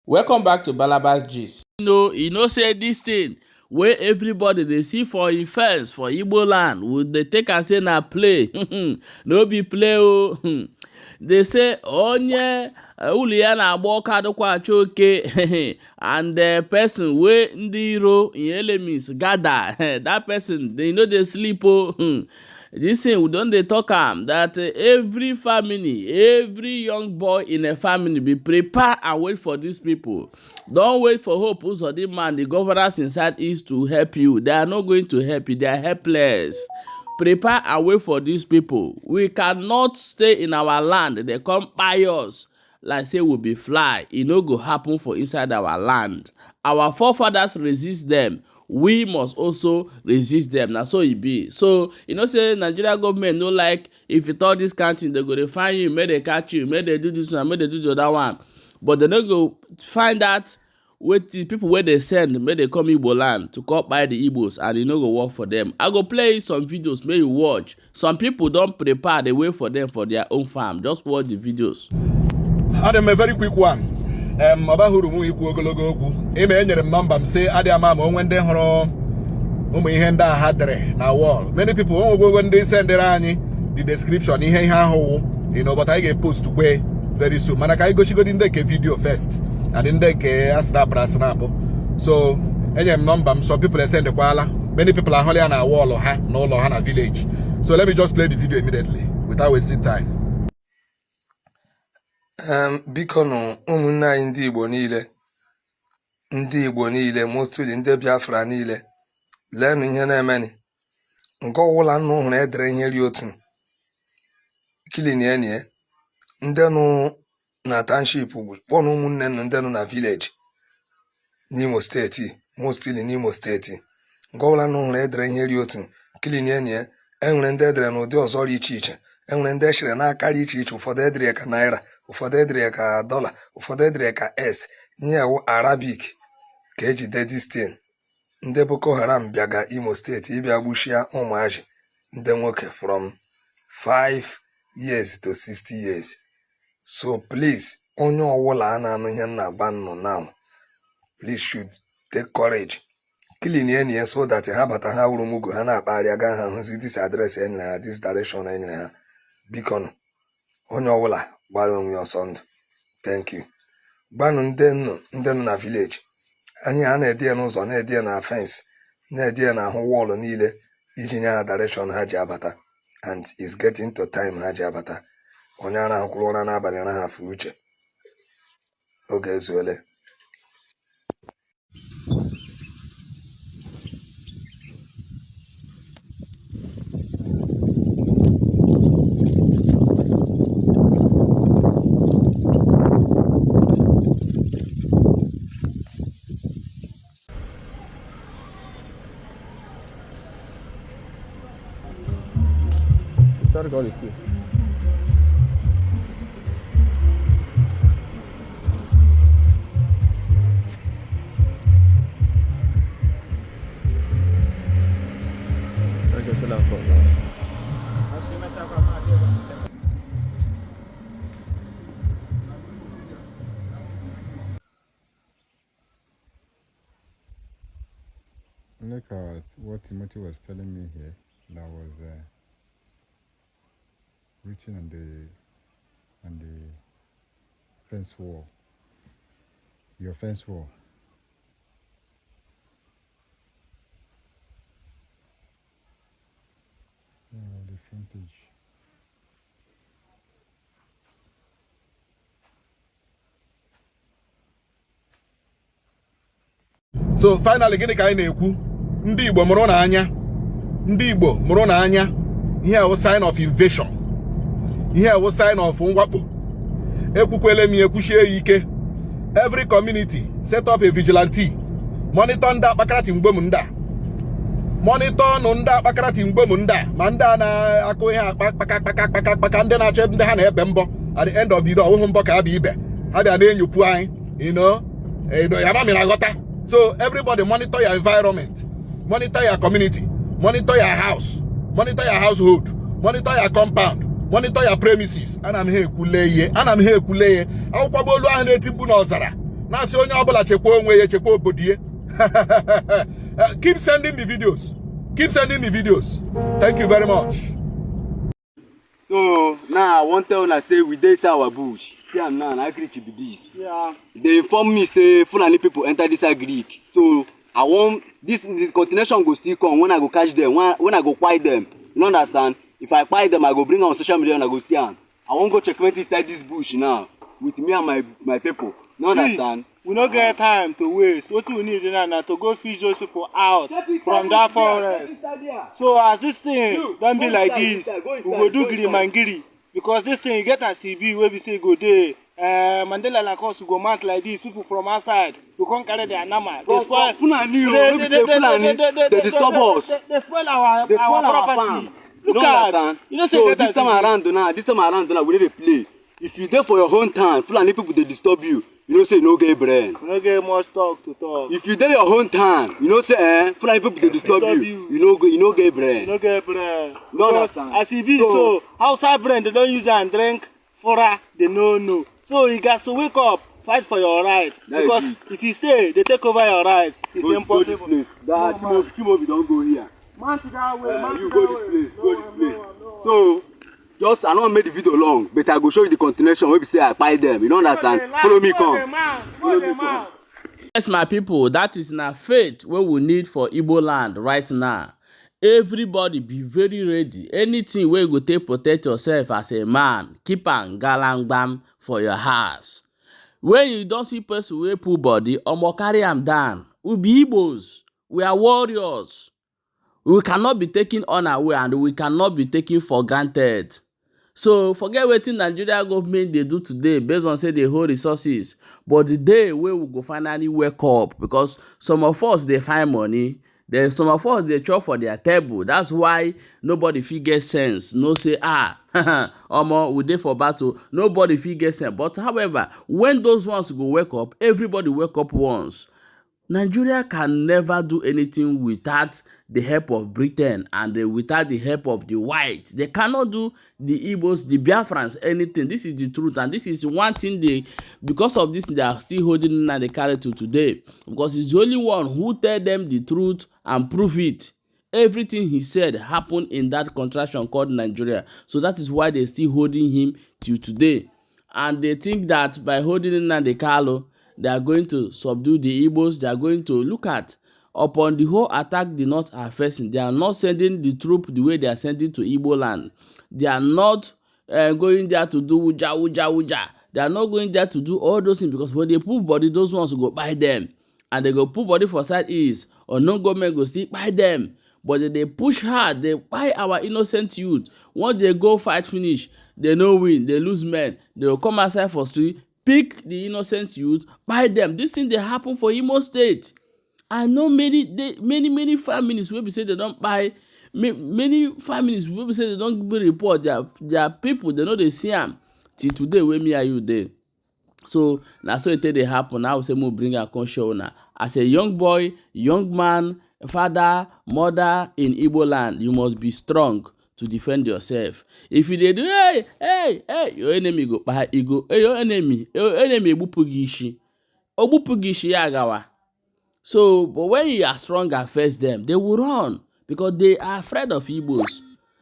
Welcome back to Balabas Gist. You know say this thing where everybody they see for im fence for Igbo land would they take and say na play no be play o. They say onye uli ya na-agba ọka adịkwa achọ oke and the person wey ndị iro in enemies gather that person they know they sleep o. This thing we don dey talk am that every family, every young boy in a family be prepare and wait for these people. Don't wait for Hope Uzodinma and the governors inside East to help you. They are not going to help you. They are helpless. Prepare and wait for these people. We cannot stay in our land. They come by us like say we be fly. E no go happen for inside our land. Our forefathers resist them. We must also resist them. Na so e be. So you know say Nigeria government no like if you talk this country they go dey find you, make they catch you, make they do this one, make they do the other one. But they no go find out with the people where they send, make they come Igbo land to cut by the Igbos and e no go work for them. I go play some videos, make you watch. Some people don't prepare, they wait for them for their own farm. Just watch the videos. Adam, a very quick one. About who we go go. Eme nyere number say Adam when they horo henda hadre na wall. Many people when they send the description ihe ho, you know, but I get post to way very soon. Manaka go she go in the video first and in the snap. So any number some people send the kwala. Many people are holding on a wall or no Lohana village. So let me just play the video immediately without wasting time. Biko nụ ụmụnne anyị ndị Igbo niile mostly ndị Biafra niile leenụ ihe na-emeni nke ọwụla nnụ hụrụ edere ihe ri otu kilinienie ndị nụ na township kpọnụ ụmụnne nụ ndị nụ na village n'Imo steeti mostly n'Imo steeti nke ọwụla nnụ hụrụ edere ihe ri otu kilinienie enwere ndị edere n'ụdị ọzọ dị iche iche enwere ndị echere n'akara iche iche ụfọdụ edere ka naira ụfọdụ edere ka dollar ụfọdụ edere ka s nye Arabic ka ejide distin ndị Boko Haram bịaga Imo steeti ịbịa gbuchia ụmụazị ndị nwoke from 5 years to 60 years. So please onye ọwụla a na-anụ ihe na-agba nnụ now please should take courage clean so that ha bata ha wuru mugu ha na-akpagharị aga ha hụzi this address enyere ha this direction enyere ha biko nụ onye ọwụla gbara onwe ya ọsọ ndụ. Thank you. Gbanụ ndị nọ na village anyị a na-edie n'ụzọ na-edie na fence na-edie na ahụ wọọlụ niile iji nye ha direction ha ji abata and is getting to time ha ji abata. Onye ara ahụkwụrụ ụra n'abalị na ha afụ uche oge ezuole. Start going too. Look at what Timothy was telling me here. That was written on the fence wall. Your fence wall. The frontage. So finally gịnị ka anyị na-ekwu ndị Igbo mụrụ n'anya ihe a sign of invasion ihe a sign of mwakpo ekwukwele m ekwuchie ike. Every community set up a vigilante monitor ndị akpakarati mgbom ndị monitor nụ ndị akpakarati mgbom ndị ma ndị na-akụ ihe akpaka ndị na-achọ ndị ha na-ebe mbọ at the end of the day ọwụhụ mbọ ka ha bụ ibe ha bịa na-enyopụ anyị ya ma mere aghọta. So everybody monitor your environment, monitor your community, monitor your house, monitor your household, monitor your compound, monitor your premises. Ana m he ekwule ihe akwụkwọ bolu ahụ na-eti mkpu n'ọzara Now see onye ọbụla chekwa onwe ya chekwa obodo ya. Keep sending the videos. Keep sending the videos. Thank you very much. So now I want to tell say we dey our bush. See am now, I Greek be this. Yeah. They inform me say Fulani people enter this Greek. So I want this the continuation go still come when I go catch them, when I go quiet them. You understand? If I quiet them, I go bring on social media and I go see them. I won't go checkmate inside this bush now with me and my people. You understand? We don't get time to waste. What we need now to go fish those people out from that forest. So as this thing don't be like this, we go do giri because this thing you get a CB where we say go there. Mandela like us go mount like this. People from outside we can't carry their nama. They spoil. They disturb us. They spoil our property. Look at you know so this time around now, we need to play. If you there for your own time, Fulani people they disturb you. You know say no get brain. No get much talk to talk. If you there your own time, you know say Fulani people they disturb you. You know get brain. No get brain. No understand. As it be so outside brain they don't use and drink fora they no. So you got to wake up, fight for your rights. Because if you stay, they take over your rights. It's impossible. Go this place. Kimobi don't go here. Man to that way, you go this place. So just I don't make the video long, but I go show you the continuation where we say I buy them. You don't understand? Follow me, come. Yes, my people, that is na faith what we need for Igbo land right now. Everybody be very ready. Anything where you go take protect yourself as a man, keep an galangbam for your house. When you don't see person wey pull body, omo carry am down. We be Igbos. We are warriors. We cannot be taken unaware and we cannot be taken for granted. So forget wetin Nigeria government dey do today based on say they hold resources. But the day wey we go finally wake up, because some of us dey find money, then some of us dey chop for their table. That's why nobody fit get sense. No say omo we dey for battle. Nobody fit get sense. But however, when those ones go wake up, everybody wake up once. Nigeria can never do anything without the help of Britain and without the help of the white. They cannot do the Igbos, the Biafrans, anything. This is the truth, and this is one thing because of this, they are still holding and they carry to today. Because he's the only one who tell them the truth and prove it. Everything he said happened in that contraction called Nigeria. So that is why they're still holding him till today. And they think that by holding Nnamdi Kanu, they are going to subdue the Igbos. They are going to look at upon the whole attack did not affect. They are not sending the troop the way they are sending to Igbo land. They are not going there to do wuja. They are not going there to do all those things because when they pull body, those ones will go buy them. And they go pull body for side east or no government go still buy them. But they push hard. They buy our innocent youth. Once they go fight finish, they no win. They lose men. They will come outside for street. Pick the innocent youth, buy them. This thing they happen for Imo State. I know many families will be say they don't buy. Many families will be say they don't give report. Their people they know they see them till today. Where me are you there? So now so it they happen. I will say more bring a conscious now. As a young boy, young man, father, mother in Igbo land, you must be strong to defend yourself. If you dey do hey, your enemy go buy ego. Your enemy ogbupugishi ya gawa. So, but when you are strong and face them, they will run because they are afraid of Igbos.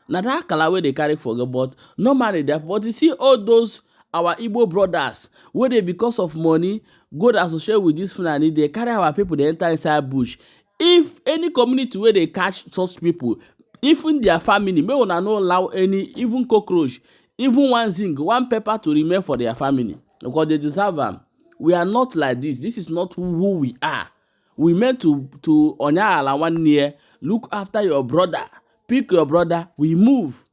Now that color where they carry forget, but normally that. But you see all those our Igbo brothers, where they because of money go to associate with this Fulani, they carry our people, they enter inside bush. If any community where they catch such people, even their family, may una no allow any, even cockroach, even one zinc, one pepper to remain for their family because they deserve them. We are not like this. This is not who we are. We meant to onya 1 year, look after your brother, pick your brother, we move.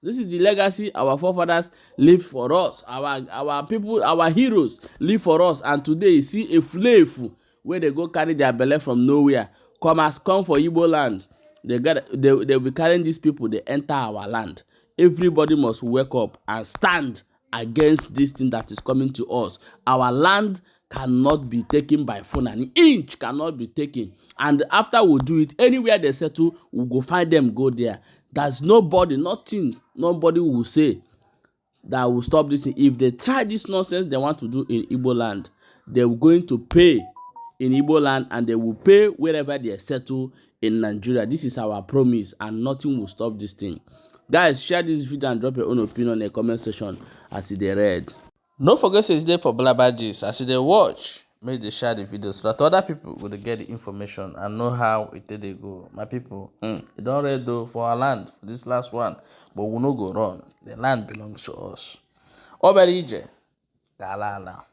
This is the legacy our forefathers live for us. Our people, our heroes live for us. And today you see a slave where they go carry their belly from nowhere, come for Igbo land. They'll be carrying these people, they enter our land. Everybody must wake up and stand against this thing that is coming to us. Our land cannot be taken by Fulani. Inch cannot be taken. And after we do it, anywhere they settle, we'll go find them, go there. There's nobody will say that will stop this. If they try this nonsense they want to do in Igbo land, they're going to pay in Igbo land and they will pay wherever they settle in Nigeria. This is our promise and nothing will stop this thing. Guys, share this video and drop your own opinion in the comment section as they read. No forget to stay for Balaba Gist. As they watch, make they share the video so that other people will get the information and know how it they go. My people, it don't read though for our land for this last one, but we no go run. The land belongs to us. Oberije, Galala.